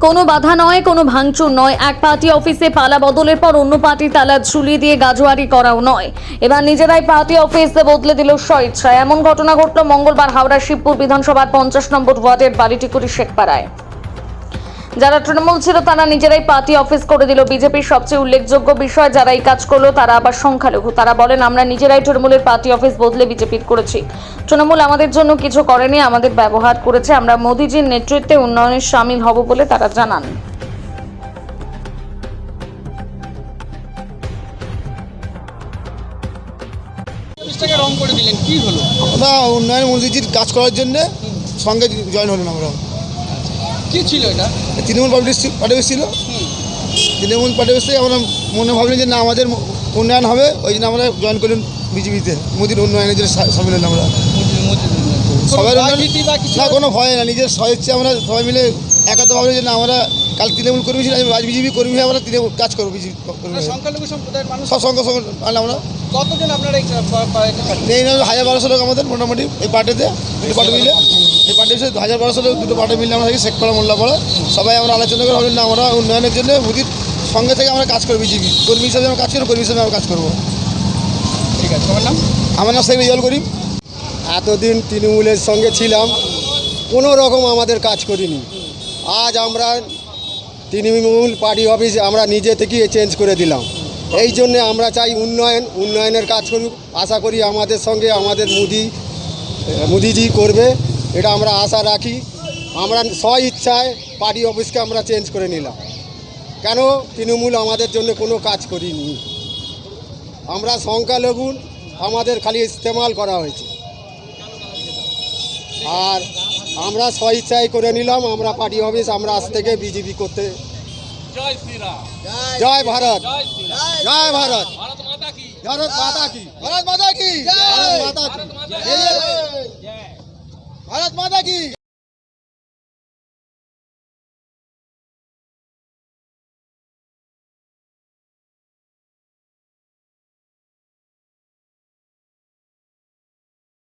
কোনো বাধা নয়, কোনো ভাঙচুর নয়, এক পার্টি অফিসে পালা বদলের পর অন্য পার্টির তালা ঝুলিয়ে দিয়ে গাজোয়ারি করাও নয়। এবার নিজেরাই পার্টি অফিস বদলে দিল স্বইচ্ছায়। এমন ঘটনা ঘটল মঙ্গলবার হাওড়া শিবপুর বিধানসভার 50 নম্বর ওয়ার্ডের বাড়িটিকুড়ি শেখপাড়ায়। যারা তৃণমূল ছিল তারা নিজেরাই পার্টি অফিস করে দিল। বিজেপির সবচেয়ে উল্লেখযোগ্য বিষয়, যারা এই কাজ করলো তারা আবার সংখ্যালঘু। তারা বলেন, আমরা নিজেরাই তৃণমূলের পার্টি অফিস বদলে বিজেপির করেছি। তৃণমূল আমাদের জন্য কিছু করেনি, আমাদের ব্যবহার করেছে। আমরা মোদিজির নেতৃত্বে উন্নয়নে সামিল হব বলে তারা জানান। রং করে দিলেন, কি হলো? আমরা উন্নয়ন মোদিজির কাজ করার জন্য সঙ্গে জয়েন হলাম। আমরা কি ছিল এটা? তৃণমূল পার্টি অফিস ছিল। তৃণমূল পার্টি অফিস থেকে আমরা মনে ভাবলাম যে না, আমাদের উন্নয়ন হবে, ওই জন্য আমরা জয়েন করলাম বিজেপিতে। মোদির উন্নয়নের জন্য সামিল হলাম আমরা। সবাই না, কোনো ভয় না, নিজের স্বেচ্ছা আমরা সবাই মিলে একাত্র ভাবলাম যে না, আমরা কাল তৃণমূল কর্মী ছিল, আজ বিজেপি কর্মী হয়ে আমরা তৃণমূল কাজ করবো। বিজেপি সংখ্যালঘু সম্প্রদায়ের মানুষ সব সঙ্গে আমরা কতজন আপনারা এই 1000-1200 লোক আমাদের মোটামুটি এই পার্টিতে, দুটো পার্টি মিলে এই পার্টি 1000-1200 লোক, দুটো পার্টি মিলে আমরা থাকি শেখপাড়া মোল্লাপাড়া। সবাই আমরা আলোচনা করে ভাবলেন না, আমরা উন্নয়নের জন্য মোদির সঙ্গে থেকে আমরা কাজ করবো। বিজেপি কর্মী হিসাবে আমরা কাজ করবো, কর্মী হিসাবে আমরা কাজ করবো। ঠিক আছে, তোমার নাম? আমার নাম শেখ রেজাউল করিম। এতদিন তৃণমূলের সঙ্গে ছিলাম, কোনো রকম আমাদের কাজ করিনি। আজ আমরা তৃণমূল পার্টি অফিস আমরা নিজে থেকেই চেঞ্জ করে দিলাম। এই জন্যে আমরা চাই উন্নয়নের কাজ করুক। আশা করি আমাদের সঙ্গে আমাদের মোদিজি করবে, এটা আমরা আশা রাখি। আমরা স্বইচ্ছায় পার্টি অফিসকে আমরা চেঞ্জ করে নিলাম। কেন? তৃণমূল আমাদের জন্য কোনো কাজ করিনি। আমরা সংখ্যালঘু, আমাদের খালি ইস্তেমাল করা হয়েছে। আর আমরা স্বইচ্ছায় করে নিলাম আমরা পার্টি অফিস। আমরা আজ থেকে বিজেপি করতে। জয় শ্রীরাম, জয় ভারত, জয় জয় ভারত, ভারত মাতা কি, ভারত মাতা কি, ভারত মাতা কি, ভারত মাতা কি, ভারত মাতা কি।